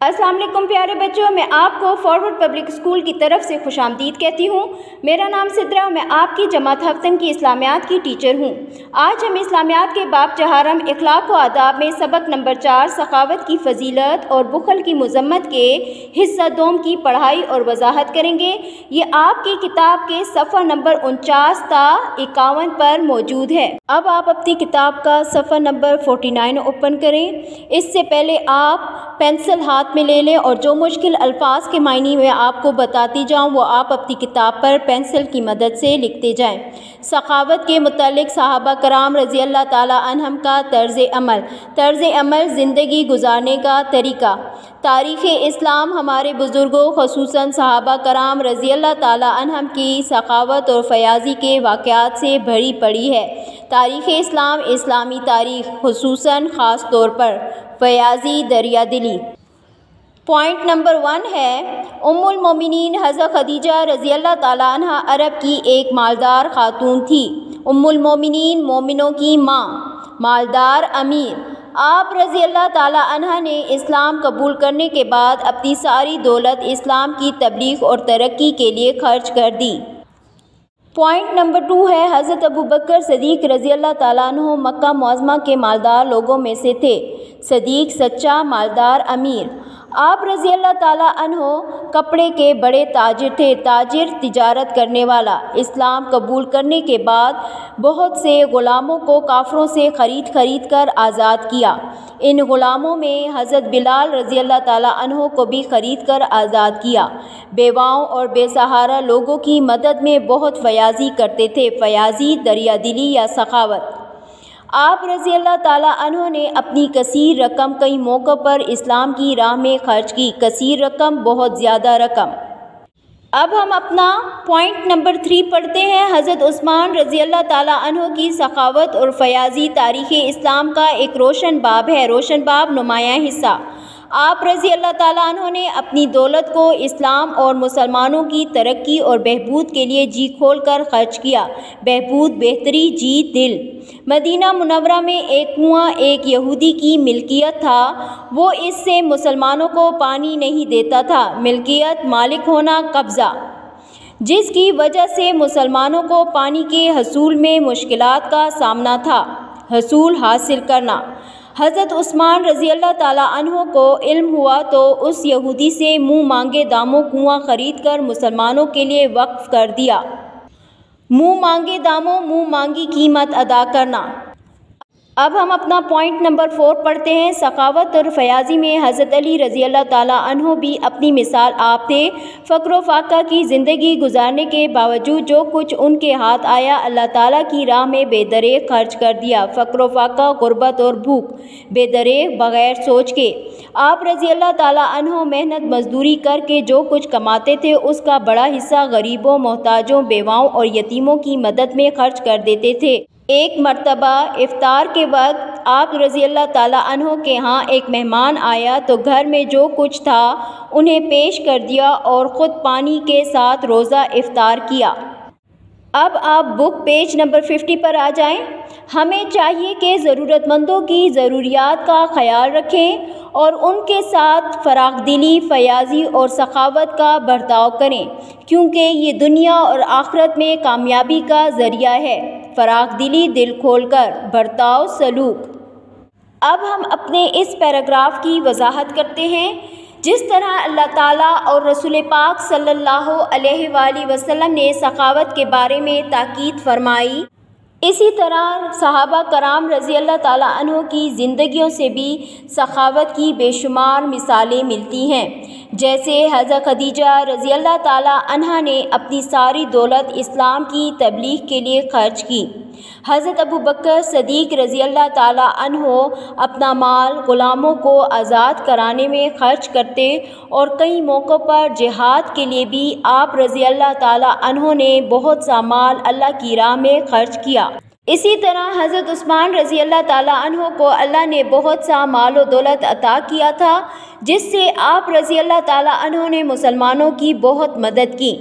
अस्सलाम वालेकुम प्यारे बच्चों, मैं आपको फॉरवर्ड पब्लिक स्कूल की तरफ से खुशामदीद कहती हूँ। मेरा नाम सिद्रा और मैं आपकी जमात हफ्तम की इस्लामियात की टीचर हूँ। आज हम इस्लामियात के बाब चहारम इखलाक व आदाब में सबक नंबर 4 सखावत की फजीलत और बुखल की मजम्मत के हिस्सा दोम की पढ़ाई और वजाहत करेंगे। ये आपकी किताब के सफ़ा नंबर 49 ता 51 पर मौजूद है। अब आप अपनी किताब का सफ़ा नंबर 49 ओपन करें। इससे पहले आप पेंसिल हाथ में ले लें और जो मुश्किल अल्फाज के मायने में आपको बताती जाऊँ वो आप अपनी किताब पर पेंसिल की मदद से लिखते जाएं। सखावत के मुतालिक सहाबा कराम रज़ी अल्लाह ताला अन्हम का तर्ज़ अमल ज़िंदगी गुजारने का तरीका। तारीख़ इस्लाम हमारे बुज़ुर्गों ख़ुसूसन सहाबा कराम रज़ी अल्लाह ताला अन्हम की सखावत और फ़याज़ी के वाक़यात से भरी पड़ी है। तारीख़ इस्लाम इस्लामी तारीख़ ख़ुसूसन ख़ास तौर पर फ़याज़ी दरिया दिली। पॉइंट नंबर 1 है, उम्मुल मोमिनीन हज़रत खदीजा रज़ी अल्लाह ताला अन्हा अरब की एक मालदार खातून थी। उम्मुल मोमिनीन मोमिनों की माँ, मालदार अमीर। आप रज़ी अल्लाह ताला अन्हा ने इस्लाम कबूल करने के बाद अपनी सारी दौलत इस्लाम की तबलीग और तरक्की के लिए खर्च कर दी। पॉइंट नंबर 2 है, हज़रत अबू बकर सदीक़ रज़ी अल्लाह ताला अन्हु मक्का मुअज़्ज़मा के मालदार लोगों में से थे। सदीक़ सच्चा मालदार अमीर। आप रज़ी अल्लाह ताला अन्हु कपड़े के बड़े ताजिर थे, ताजिर तिजारत करने वाला। इस्लाम कबूल करने के बाद बहुत से ग़ुलामों को काफ़रों से ख़रीद कर आज़ाद किया। इन ग़ुलामों में हज़रत बिलाल रज़ी अल्लाह ताला अन्हु को भी ख़रीद कर आज़ाद किया। बेवाओं और बेसहारा लोगों की मदद में बहुत फ़याज़ी करते थे। फ़याज़ी दरिया दिली या सखावत। आप रज़ी अल्लाह ताला अन्हु ने अपनी कसीर रकम कई मौक़ों पर इस्लाम की राह में खर्च की। कसीर रकम, बहुत ज़्यादा रकम। अब हम अपना पॉइंट नंबर 3 पढ़ते हैं। हज़रत उस्मान रज़ी अल्लाह ताला अन्हु की सखावत और फ़याज़ी तारीख़ इस्लाम का एक रोशन बाब है, रोशन बाब, नुमायाँ हिस्सा। आप रज़ी अल्लाह ताला अन्हु ने अपनी दौलत को इस्लाम और मुसलमानों की तरक्की और बहबूद के लिए जी खोल कर खर्च किया। बहबूद, बेहतरी, जी, दिल। मदीना मुनव्वरा में एक कुआं एक यहूदी की मिल्कियत था। वो इससे मुसलमानों को पानी नहीं देता था। मिल्कियत, मालिक होना, कब्ज़ा, जिसकी वजह से मुसलमानों को पानी के हसूल में मुश्किलात का सामना था। हसूल हासिल करना। हज़रत उस्मान रज़ी अल्लाह ताला अन्हु को इल्म हुआ तो उस यहूदी से मुँह मांगे दामों कुआं ख़रीद कर मुसलमानों के लिए वक्फ़ कर दिया। मुँह मांगे दामों, मुँह मांगी कीमत अदा करना। अब हम अपना पॉइंट नंबर 4 पढ़ते हैं। सखावत और फ़याज़ी में हज़रत अली रज़ी अल्लाह ताला अन्हु भी अपनी मिसाल आप थे। फ़क्र फाक़ा की ज़िंदगी गुजारने के बावजूद जो कुछ उनके हाथ आया अल्लाह ताला की राह में बेदरेग खर्च कर दिया। फ़क्र फाक़ा, गुर्बत और भूख, बेदरेग, बग़ैर सोच के। आप रज़ी अल्लाह ताला अन्हु मेहनत मजदूरी करके जो कुछ कमाते थे उसका बड़ा हिस्सा गरीबों, मोहताजों, बेवाओं और यतीमों की मदद में खर्च कर देते थे। एक मर्तबा इफ्तार के वक्त आप रज़ी अल्लाह ताला अन्हु के यहाँ एक मेहमान आया तो घर में जो कुछ था उन्हें पेश कर दिया और ख़ुद पानी के साथ रोज़ा इफ्तार किया। अब आप बुक पेज नंबर 50 पर आ जाएं। हमें चाहिए कि ज़रूरतमंदों की ज़रूरियात का ख्याल रखें और उनके साथ फ़राग़दिली, फ़याज़ी और सखावत का बर्ताव करें, क्योंकि ये दुनिया और आखिरत में कामयाबी का ज़रिया है। फ़राग़दिली, दिल खोलकर बर्ताव, सलूक। अब हम अपने इस पैराग्राफ की वजाहत करते हैं। जिस तरह अल्लाह ताला और रसूल पाक सल्लल्लाहु अलैहि वसल्लम ने सखावत के बारे में ताकीद फरमाई, इसी तरह सहाबा कराम रज़ी अल्लाह ताला अन्हु की ज़िंदगियों से भी सखावत की बेशुमार मिसालें मिलती हैं। जैसे हज़रत खदीजा रज़ी अल्लाह ताला अन्हा ने अपनी सारी दौलत इस्लाम की तबलीग के लिए खर्च की। हज़रत अबू बकर सदीक़ रज़ी अल्लाह ताला अन्हु अपना माल ग़ुलामों को आज़ाद कराने में खर्च करते और कई मौक़ों पर जिहाद के लिए भी आप रज़ी अल्लाह ताला अन्हु ने बहुत सा माल अल्लाह की राह में खर्च किया। इसी तरह हज़रत उस्मान रज़ी अल्लाह ताला अन्हो को अल्लाह ने बहुत सा माल और दौलत अता किया था, जिससे आप रज़ी अल्लाह ताला अन्हो ने मुसलमानों की बहुत मदद की।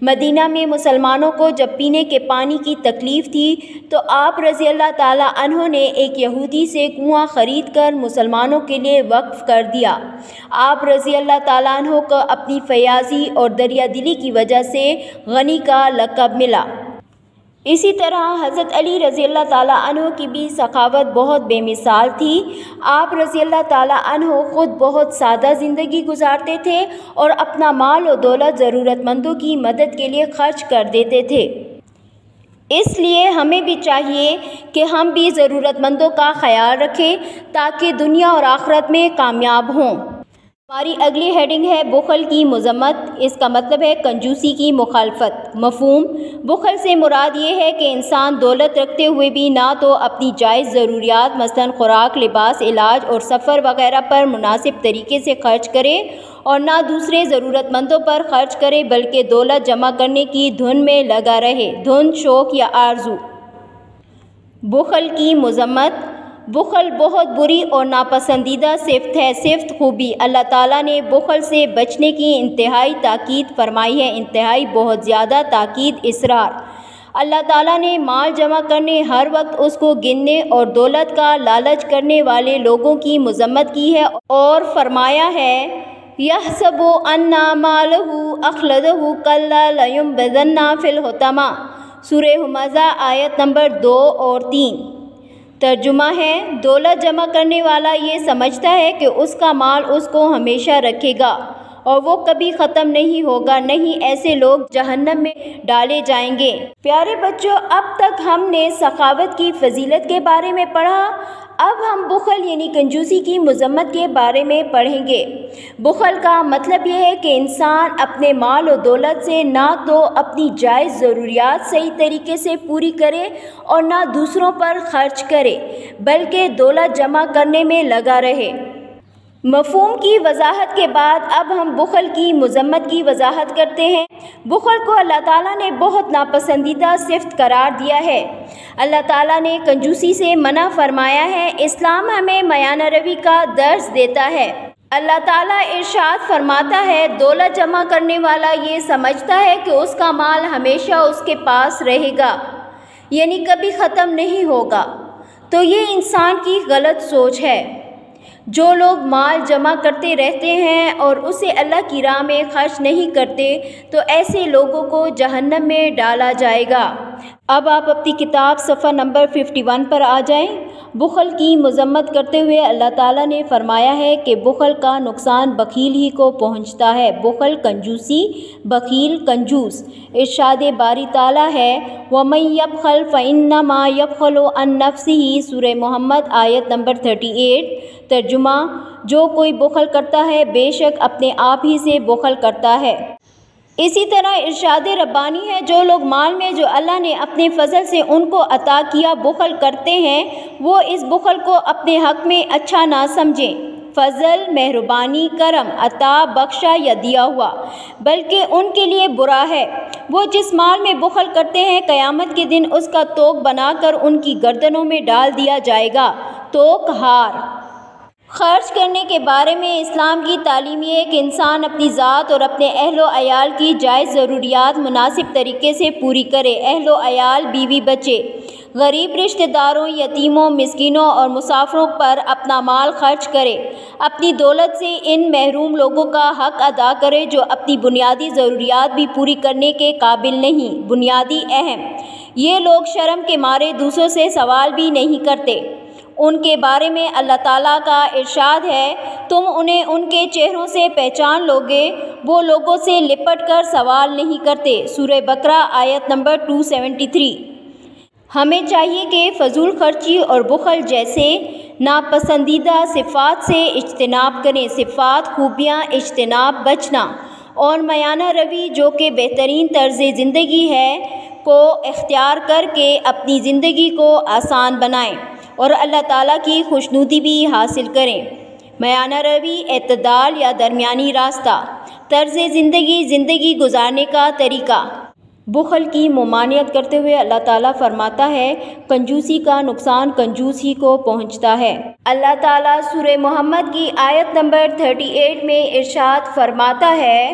मदीना में मुसलमानों को जब पीने के पानी की तकलीफ़ थी तो आप रज़ी अल्लाह ताला अन्हो ने एक यहूदी से कुआं ख़रीद कर मुसलमानों के लिए वक्फ़ कर दिया। आप रज़ी अल्लाह ताला अन्हो को अपनी फ़याज़ी और दरिया दिली की वजह से गनी का लक़ब मिला। इसी तरह हज़रत अली रज़ी अल्लाह ताला अन्हो की भी सखावत बहुत बेमिसाल थी। आप रज़ी अल्लाह ताला अन्हो ख़ुद बहुत सादा ज़िंदगी गुजारते थे और अपना माल और दौलत ज़रूरतमंदों की मदद के लिए खर्च कर देते थे। इसलिए हमें भी चाहिए कि हम भी ज़रूरतमंदों का ख़याल रखें ताकि दुनिया और आखिरत में कामयाब हों। हमारी अगली हेडिंग है बुखल की मज़म्मत। इसका मतलब है कंजूसी की मुखालफत। मफ़हूम: बुखल से मुराद ये है कि इंसान दौलत रखते हुए भी ना तो अपनी जायज़ ज़रूरियात मसलन ख़ुराक, लिबास, इलाज और सफ़र वगैरह पर मुनासिब तरीके से खर्च करे और ना दूसरे ज़रूरतमंदों पर खर्च करे, बल्कि दौलत जमा करने की धुन में लगा रहे, धुन, शौक़ या आरज़ू। बुखल की मज़म्मत: बुखल बहुत बुरी और नापसंदीदा सिफ़त है। सिफ़त खूबी: अल्लाह ताला ने बुखल से बचने की इंतहाई ताकीद फरमाई है। इंतहाई बहुत ज़्यादा ताकीद, इसरार। अल्लाह ताला ने माल जमा करने, हर वक्त उसको गिनने और दौलत का लालच करने वाले लोगों की मज़म्मत की है और फरमाया है यहसबु अन्ना मालहु अखलदहु कल्ला लयुंबज़न्ना फिल हुतमा। सूरह हुमज़ा आयत नंबर 2 और 3। तर्जुमा है: दौलत जमा करने वाला ये समझता है कि उसका माल उसको हमेशा रखेगा और वो कभी ख़त्म नहीं होगा, नहीं ऐसे लोग जहन्नम में डाले जाएंगे। प्यारे बच्चों, अब तक हमने सखावत की फजीलत के बारे में पढ़ा। अब हम बुखल यानी कंजूसी की मज़म्मत के बारे में पढ़ेंगे। बुखल का मतलब यह है कि इंसान अपने माल और दौलत से ना तो अपनी जायज़ ज़रूरियात सही तरीके से पूरी करे और ना दूसरों पर खर्च करे, बल्कि दौलत जमा करने में लगा रहे। मफ़हूम की वजाहत के बाद अब हम बुखल की मज़म्मत की वजाहत करते हैं। बुखल को अल्लाह ताला ने बहुत नापसंदीदा सिफ़त करार दिया है। अल्लाह ताला ने कंजूसी से मना फरमाया है। इस्लाम हमें मयाना रवी का दर्स देता है। अल्लाह ताला इरशाद फरमाता है, दौलत जमा करने वाला ये समझता है कि उसका माल हमेशा उसके पास रहेगा, यानी कभी ख़त्म नहीं होगा। तो ये इंसान की गलत सोच है। जो लोग माल जमा करते रहते हैं और उसे अल्लाह की राह में खर्च नहीं करते, तो ऐसे लोगों को जहन्नम में डाला जाएगा। अब आप अपनी किताब सफ़ा नंबर 51 पर आ जाएं। बुखल की मज़म्मत करते हुए अल्लाह ताला ने फरमाया है कि बुखल का नुकसान बखील ही को पहुंचता है। बुखल कंजूसी, बखील कंजूस। इरशाद बारी ताला है वमन यबखल फ़इन्नमा यबखलु अन नफ्सिही। सूरह मोहम्मद आयत नंबर 38। तर्जुमा: जो कोई बुखल करता है बेशक अपने आप ही से बुखल करता है। इसी तरह इरशाद रब्बानी है, जो लोग माल में जो अल्लाह ने अपने फ़ज़ल से उनको अता किया बुखल करते हैं, वो इस बुखल को अपने हक़ में अच्छा ना समझें। फ़ज़ल, मेहरबानी, करम, अता, बख्शा या दिया हुआ, बल्कि उनके लिए बुरा है। वो जिस माल में बुखल करते हैं, क़यामत के दिन उसका तोक बनाकर उनकी गर्दनों में डाल दिया जाएगा। तोक, हार। खर्च करने के बारे में इस्लाम की तालीम ये है कि इंसान अपनी ज़ात और अपने अहलो अयाल की जायज़ ज़रूरियात मुनासिब तरीके से पूरी करे। अहलो अयाल, बीवी बच्चे, गरीब रिश्तेदारों, यतीमों, मिस्कीनों और मुसाफिरों पर अपना माल खर्च करे। अपनी दौलत से इन महरूम लोगों का हक़ अदा करे जो अपनी बुनियादी ज़रूरियात भी पूरी करने के काबिल नहीं। बुनियादी अहम, ये लोग शर्म के मारे दूसरों से सवाल भी नहीं करते। उनके बारे में अल्लाह ताला का इरशाद है, तुम उन्हें उनके चेहरों से पहचान लोगे, वो लोगों से लिपट कर सवाल नहीं करते। सूरह बकरा आयत नंबर 273। हमें चाहिए कि फ़जूल खर्ची और बुखल जैसे नापसंदीदा सिफ़ात से इज्तिनाब करें। सिफ़ात, खूबियाँ, इज्तिनाब, बचना और मयाना रवी जो कि बेहतरीन तर्ज़ ज़िंदगी है को इख्तियार करके अपनी ज़िंदगी को आसान बनाएं और अल्लाह ताला की खुशनुदी भी हासिल करें। मयाना रवी, एतदाल या दरमियानी रास्ता, तर्ज़ ज़िंदगी, ज़िंदगी गुजारने का तरीका। बुखल की ममानियत करते हुए अल्लाह ताला फरमाता है, कंजूसी का नुकसान कंजूस ही को पहुंचता है। अल्लाह ताला सूरह मोहम्मद की आयत नंबर 38 में इरशाद फरमाता है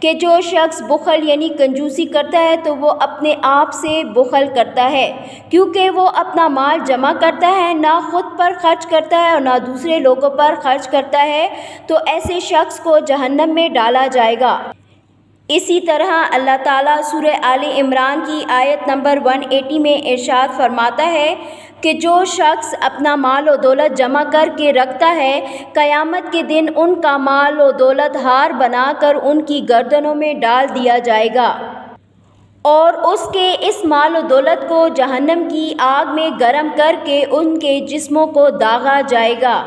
कि जो शख्स बुखल यानी कंजूसी करता है तो वो अपने आप से बुखल करता है, क्योंकि वो अपना माल जमा करता है, ना खुद पर खर्च करता है और ना दूसरे लोगों पर खर्च करता है, तो ऐसे शख्स को जहन्नम में डाला जाएगा। इसी तरह अल्लाह ताला सूरह आले इमरान की आयत नंबर 180 में इरशाद फरमाता है कि जो शख्स अपना माल और दौलत जमा करके रखता है, क़यामत के दिन उनका माल और दौलत हार बनाकर उनकी गर्दनों में डाल दिया जाएगा और उसके इस माल और दौलत को जहन्नम की आग में गर्म करके उनके जिस्मों को दागा जाएगा।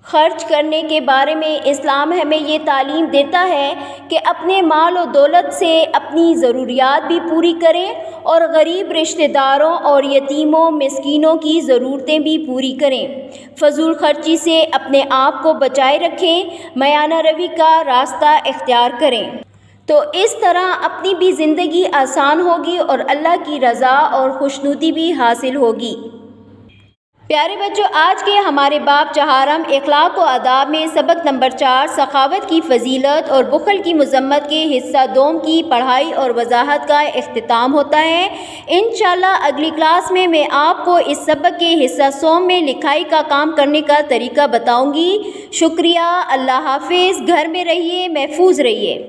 खर्च करने के बारे में इस्लाम हमें ये तालीम देता है कि अपने माल और दौलत से अपनी ज़रूरियात भी पूरी करें और गरीब रिश्तेदारों और यतीमों मिस्कीनों की ज़रूरतें भी पूरी करें। फजूल खर्ची से अपने आप को बचाए रखें, मयाना रवि का रास्ता इख्तियार करें, तो इस तरह अपनी भी ज़िंदगी आसान होगी और अल्लाह की रज़ा और खुशनुदी भी हासिल होगी। प्यारे बच्चों, आज के हमारे बाब चहारम इखलाक व आदाब में सबक नंबर 4 सखावत की फजीलत और बुखल की मजम्मत के हिस्सा 2 की पढ़ाई और वजाहत का इख्तिताम होता है। इंशाअल्लाह अगली क्लास में मैं आपको इस सबक के हिस्सा 100 में लिखाई का काम करने का तरीका बताऊंगी। शुक्रिया, अल्लाह हाफिज़। घर में रहिए, महफूज रहिए।